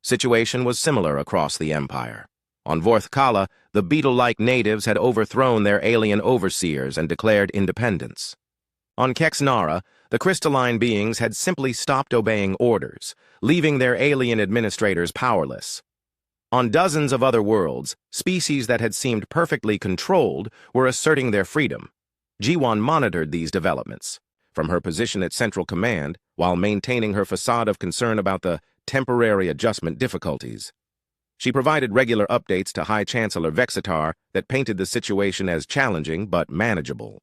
situation was similar across the Empire. On Vorth Kala, the beetle-like natives had overthrown their alien overseers and declared independence. On Kexnara, the crystalline beings had simply stopped obeying orders, leaving their alien administrators powerless. On dozens of other worlds, species that had seemed perfectly controlled were asserting their freedom. Jiwan monitored these developments from her position at Central Command while maintaining her facade of concern about the temporary adjustment difficulties. She provided regular updates to High Chancellor Vexitar that painted the situation as challenging but manageable.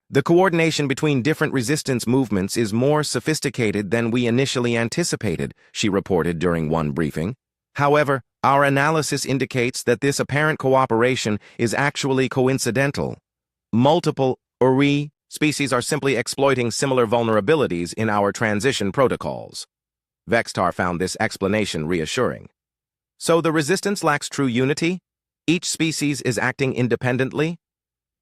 "The coordination between different resistance movements is more sophisticated than we initially anticipated," she reported during one briefing. "However, our analysis indicates that this apparent cooperation is actually coincidental. Multiple Uri species are simply exploiting similar vulnerabilities in our transition protocols." Vextar found this explanation reassuring. "So the Resistance lacks true unity? Each species is acting independently?"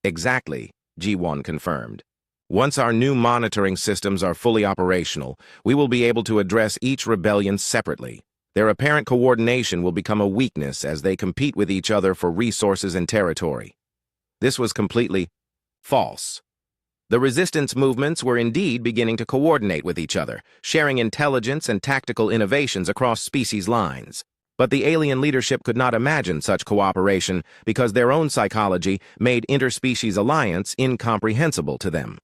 Exactly, G1 confirmed. Once our new monitoring systems are fully operational, we will be able to address each rebellion separately. Their apparent coordination will become a weakness as they compete with each other for resources and territory. This was completely false. The resistance movements were indeed beginning to coordinate with each other, sharing intelligence and tactical innovations across species lines. But the alien leadership could not imagine such cooperation because their own psychology made interspecies alliance incomprehensible to them.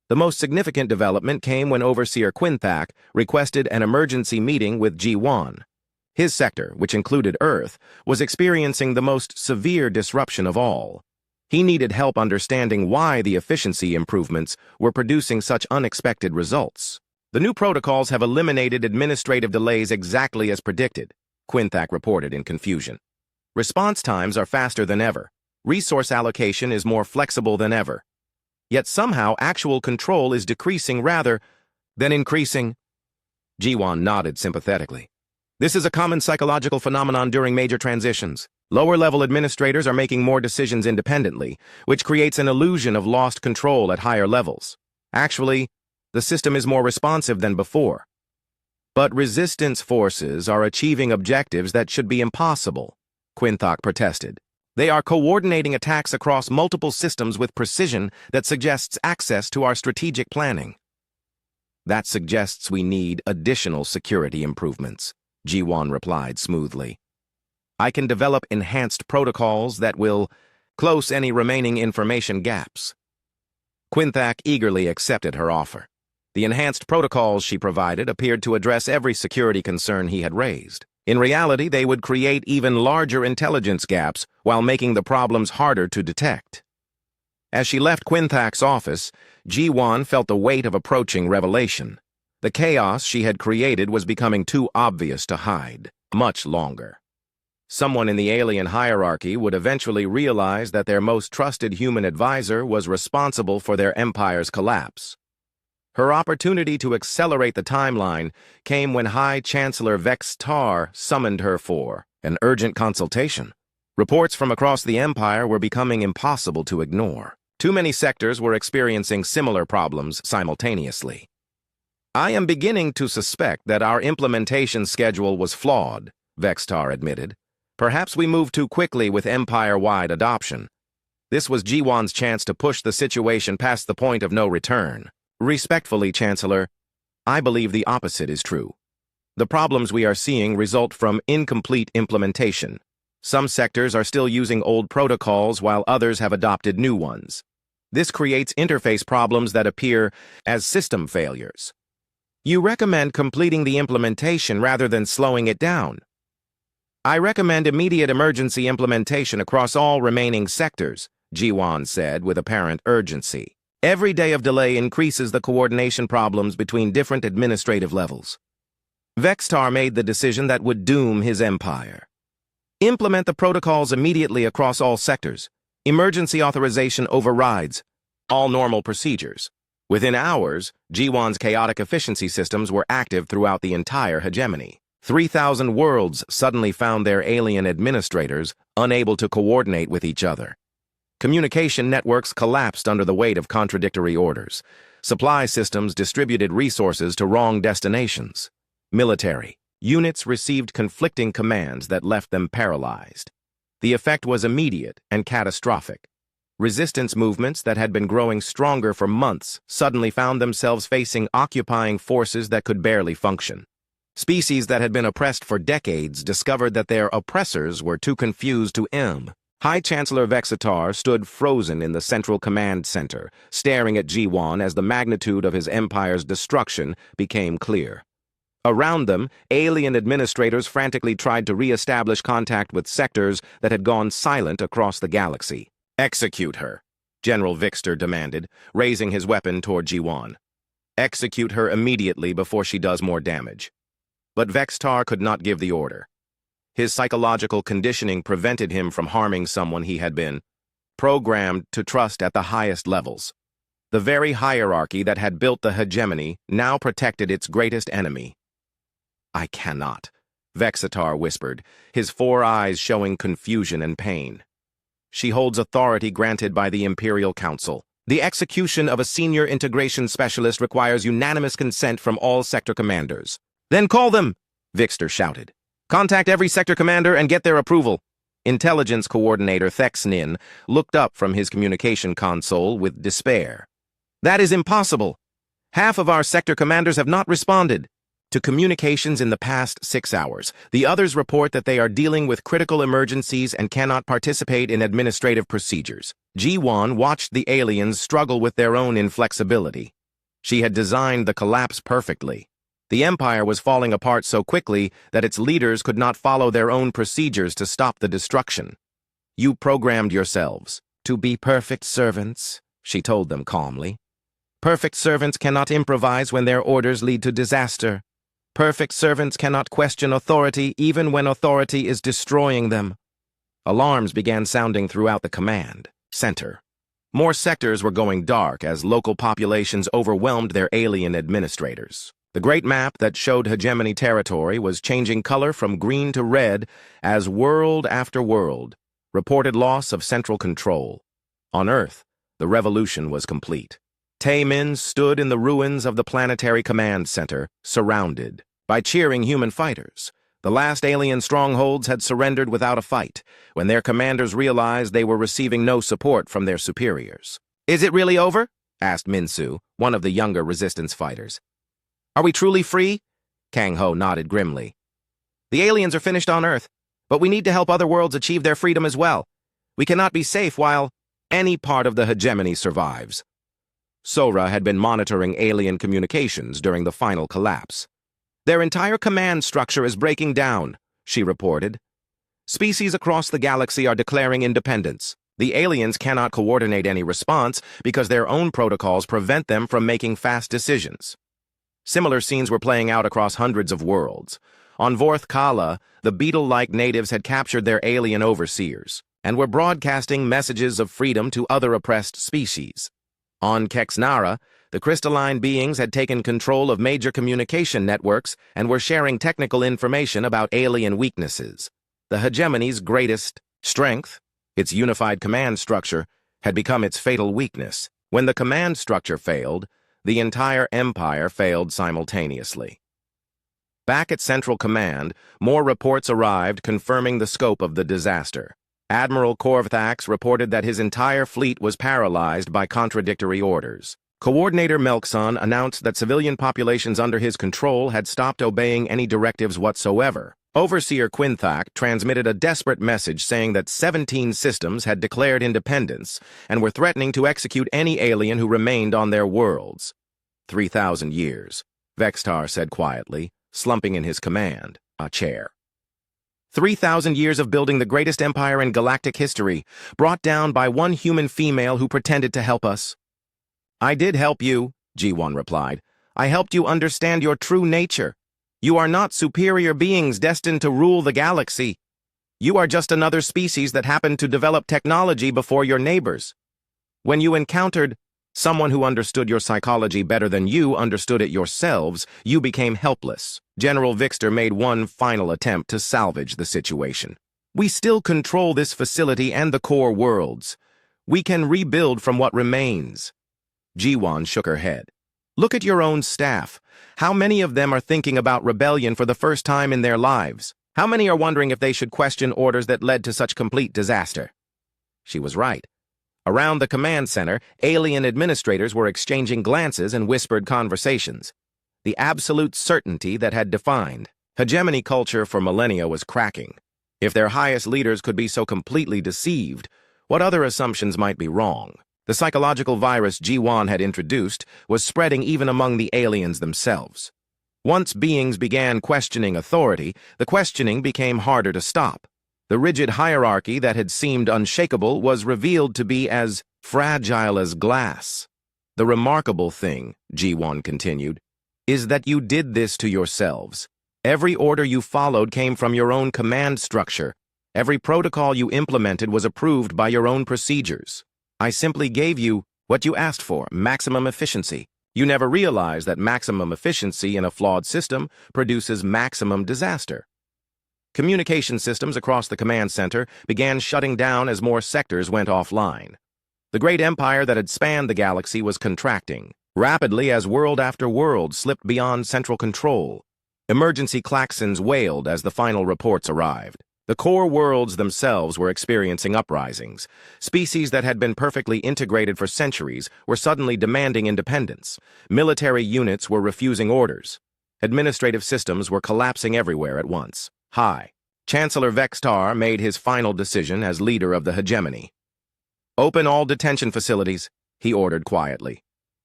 The most significant development came when Overseer Quinthak requested an emergency meeting with G1. His sector, which included Earth, was experiencing the most severe disruption of all. He needed help understanding why the efficiency improvements were producing such unexpected results. The new protocols have eliminated administrative delays exactly as predicted, Quinthak reported in confusion. Response times are faster than ever. Resource allocation is more flexible than ever. Yet somehow actual control is decreasing rather than increasing. G1 nodded sympathetically. This is a common psychological phenomenon during major transitions. Lower-level administrators are making more decisions independently, which creates an illusion of lost control at higher levels. Actually, the system is more responsive than before. But resistance forces are achieving objectives that should be impossible, Quinthak protested. They are coordinating attacks across multiple systems with precision that suggests access to our strategic planning. That suggests we need additional security improvements, G1 replied smoothly. I can develop enhanced protocols that will close any remaining information gaps. Quinthak eagerly accepted her offer. The enhanced protocols she provided appeared to address every security concern he had raised. In reality, they would create even larger intelligence gaps while making the problems harder to detect. As she left Quinthak's office, G1 felt the weight of approaching revelation. The chaos she had created was becoming too obvious to hide much longer. Someone in the alien hierarchy would eventually realize that their most trusted human advisor was responsible for their empire's collapse. Her opportunity to accelerate the timeline came when High Chancellor Vex-Tar summoned her for an urgent consultation. Reports from across the Empire were becoming impossible to ignore. Too many sectors were experiencing similar problems simultaneously. I am beginning to suspect that our implementation schedule was flawed, Vex-Tar admitted. Perhaps we moved too quickly with empire-wide adoption. This was G1's chance to push the situation past the point of no return. Respectfully, Chancellor, I believe the opposite is true. The problems we are seeing result from incomplete implementation. Some sectors are still using old protocols while others have adopted new ones. This creates interface problems that appear as system failures. You recommend completing the implementation rather than slowing it down. I recommend immediate emergency implementation across all remaining sectors, G1 said with apparent urgency. Every day of delay increases the coordination problems between different administrative levels. Vex-Tar made the decision that would doom his empire. Implement the protocols immediately across all sectors. Emergency authorization overrides all normal procedures. Within hours, G1's chaotic efficiency systems were active throughout the entire hegemony. 3,000 worlds suddenly found their alien administrators unable to coordinate with each other. Communication networks collapsed under the weight of contradictory orders. Supply systems distributed resources to wrong destinations. Military units received conflicting commands that left them paralyzed. The effect was immediate and catastrophic. Resistance movements that had been growing stronger for months suddenly found themselves facing occupying forces that could barely function. Species that had been oppressed for decades discovered that their oppressors were too confused to aim. High Chancellor Vex-Tar stood frozen in the Central Command Center, staring at G1 as the magnitude of his empire's destruction became clear. Around them, alien administrators frantically tried to re-establish contact with sectors that had gone silent across the galaxy. Execute her, General Vixter demanded, raising his weapon toward G1. Execute her immediately before she does more damage. But Vex-Tar could not give the order. His psychological conditioning prevented him from harming someone he had been programmed to trust at the highest levels. The very hierarchy that had built the hegemony now protected its greatest enemy. I cannot, Vex-Tar whispered, his 4 eyes showing confusion and pain. She holds authority granted by the Imperial Council. The execution of a senior integration specialist requires unanimous consent from all sector commanders. Then call them, Vixter shouted. Contact every sector commander and get their approval. Intelligence Coordinator Thex Nin looked up from his communication console with despair. That is impossible. Half of our sector commanders have not responded to communications in the past 6 hours. The others report that they are dealing with critical emergencies and cannot participate in administrative procedures. Ji-Wan watched the aliens struggle with their own inflexibility. She had designed the collapse perfectly. The Empire was falling apart so quickly that its leaders could not follow their own procedures to stop the destruction. You programmed yourselves to be perfect servants, she told them calmly. Perfect servants cannot improvise when their orders lead to disaster. Perfect servants cannot question authority even when authority is destroying them. Alarms began sounding throughout the command center. More sectors were going dark as local populations overwhelmed their alien administrators. The great map that showed hegemony territory was changing color from green to red as world after world reported loss of central control. On Earth, the revolution was complete. Taemin stood in the ruins of the planetary command center, surrounded by cheering human fighters. The last alien strongholds had surrendered without a fight when their commanders realized they were receiving no support from their superiors. Is it really over? Asked Minsu, one of the younger resistance fighters. Are we truly free? Kang Ho nodded grimly. The aliens are finished on Earth, but we need to help other worlds achieve their freedom as well. We cannot be safe while any part of the hegemony survives. Sora had been monitoring alien communications during the final collapse. Their entire command structure is breaking down, she reported. Species across the galaxy are declaring independence. The aliens cannot coordinate any response because their own protocols prevent them from making fast decisions. Similar scenes were playing out across hundreds of worlds. On Vorth Kala, the beetle-like natives had captured their alien overseers and were broadcasting messages of freedom to other oppressed species. On Kexnara, the crystalline beings had taken control of major communication networks and were sharing technical information about alien weaknesses. The hegemony's greatest strength, its unified command structure, had become its fatal weakness. When the command structure failed, the entire empire failed simultaneously. Back at Central Command, more reports arrived confirming the scope of the disaster. Admiral Korvthax reported that his entire fleet was paralyzed by contradictory orders. Coordinator Melkson announced that civilian populations under his control had stopped obeying any directives whatsoever. Overseer Quinthak transmitted a desperate message saying that 17 systems had declared independence and were threatening to execute any alien who remained on their worlds. 3,000 years, Vextar said quietly, slumping in his command chair. 3,000 years of building the greatest empire in galactic history, brought down by one human female who pretended to help us. I did help you, Ji-Wan replied. I helped you understand your true nature. You are not superior beings destined to rule the galaxy. You are just another species that happened to develop technology before your neighbors. When you encountered someone who understood your psychology better than you understood it yourselves, you became helpless. General Vixter made one final attempt to salvage the situation. We still control this facility and the core worlds. We can rebuild from what remains. Ji-Wan shook her head. Look at your own staff. How many of them are thinking about rebellion for the first time in their lives? How many are wondering if they should question orders that led to such complete disaster? She was right. Around the command center, alien administrators were exchanging glances and whispered conversations. The absolute certainty that had defined hegemony culture for millennia was cracking. If their highest leaders could be so completely deceived, what other assumptions might be wrong? The psychological virus Ji-Wan had introduced was spreading even among the aliens themselves. Once beings began questioning authority, the questioning became harder to stop. The rigid hierarchy that had seemed unshakable was revealed to be as fragile as glass. The remarkable thing, Ji-Wan continued, is that you did this to yourselves. Every order you followed came from your own command structure. Every protocol you implemented was approved by your own procedures. I simply gave you what you asked for, maximum efficiency. You never realized that maximum efficiency in a flawed system produces maximum disaster. Communication systems across the command center began shutting down as more sectors went offline. The great empire that had spanned the galaxy was contracting rapidly as world after world slipped beyond central control. Emergency klaxons wailed as the final reports arrived. The core worlds themselves were experiencing uprisings. Species that had been perfectly integrated for centuries were suddenly demanding independence. Military units were refusing orders. Administrative systems were collapsing everywhere at once. Chancellor Vextar made his final decision as leader of the hegemony. "Open all detention facilities," he ordered quietly.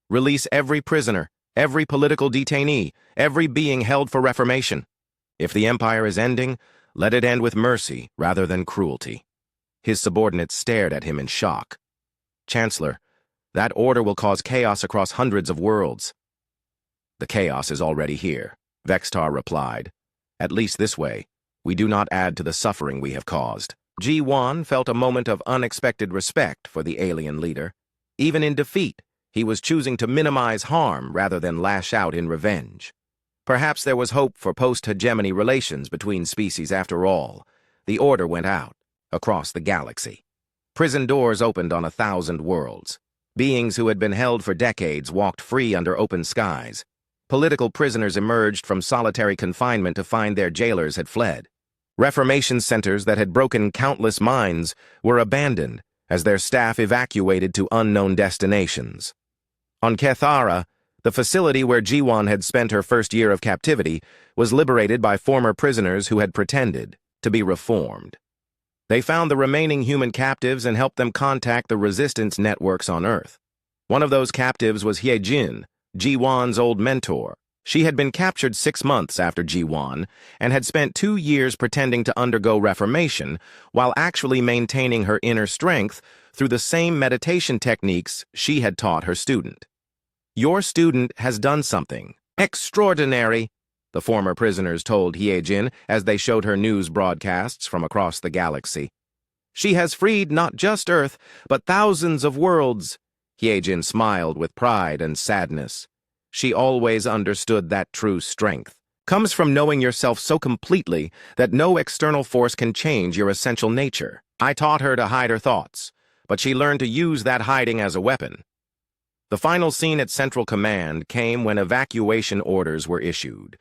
"Release every prisoner, every political detainee, every being held for reformation. If the empire is ending, let it end with mercy rather than cruelty." His subordinates stared at him in shock. "Chancellor, that order will cause chaos across hundreds of worlds." "The chaos is already here," Vextar replied. "At least this way, we do not add to the suffering we have caused." G1 felt a moment of unexpected respect for the alien leader. Even in defeat, he was choosing to minimize harm rather than lash out in revenge. Perhaps there was hope for post-hegemony relations between species after all. The order went out, across the galaxy. Prison doors opened on 1,000 worlds. Beings who had been held for decades walked free under open skies. Political prisoners emerged from solitary confinement to find their jailers had fled. Reformation centers that had broken countless minds were abandoned as their staff evacuated to unknown destinations. On Kethara, the facility where G1 had spent her first year of captivity was liberated by former prisoners who had pretended to be reformed. They found the remaining human captives and helped them contact the resistance networks on Earth. One of those captives was Hyejin, G1's old mentor. She had been captured 6 months after G1 and had spent 2 years pretending to undergo reformation while actually maintaining her inner strength through the same meditation techniques she had taught her student. "Your student has done something extraordinary," the former prisoners told Hyejin as they showed her news broadcasts from across the galaxy. "She has freed not just Earth, but thousands of worlds." Hyejin smiled with pride and sadness. She always understood that true strength comes from knowing yourself so completely that no external force can change your essential nature. "I taught her to hide her thoughts, but she learned to use that hiding as a weapon." The final scene at Central Command came when evacuation orders were issued.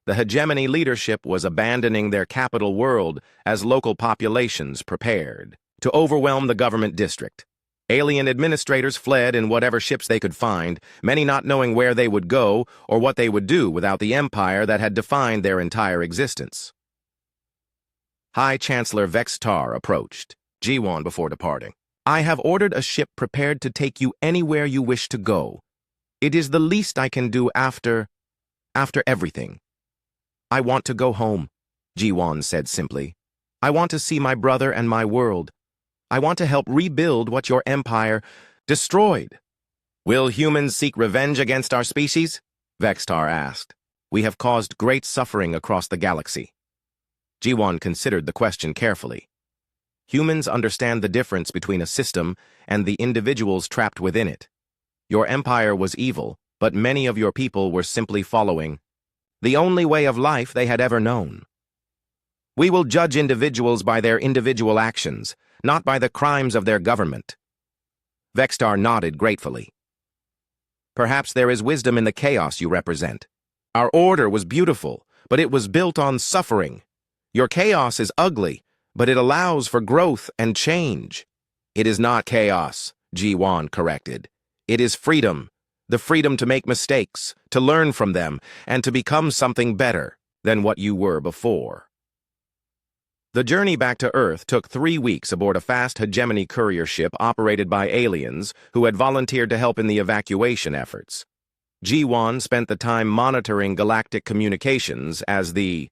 The hegemony leadership was abandoning their capital world as local populations prepared to overwhelm the government district. Alien administrators fled in whatever ships they could find, many not knowing where they would go or what they would do without the empire that had defined their entire existence. High Chancellor Vextar approached G1 before departing. "I have ordered a ship prepared to take you anywhere you wish to go. It is the least I can do after everything." "I want to go home," G1 said simply. "I want to see my brother and my world. I want to help rebuild what your empire destroyed." "Will humans seek revenge against our species?" Vextar asked. "We have caused great suffering across the galaxy." G1 considered the question carefully. Humans understand the difference between a system and the individuals trapped within it. Your empire was evil, but many of your people were simply following the only way of life they had ever known. "We will judge individuals by their individual actions, not by the crimes of their government." Vextar nodded gratefully. "Perhaps there is wisdom in the chaos you represent. Our order was beautiful, but it was built on suffering. Your chaos is ugly, but it allows for growth and change." "It is not chaos," G1 corrected. "It is freedom. The freedom to make mistakes, to learn from them, and to become something better than what you were before." The journey back to Earth took 3 weeks aboard a fast hegemony courier ship operated by aliens who had volunteered to help in the evacuation efforts. G1 spent the time monitoring galactic communications as the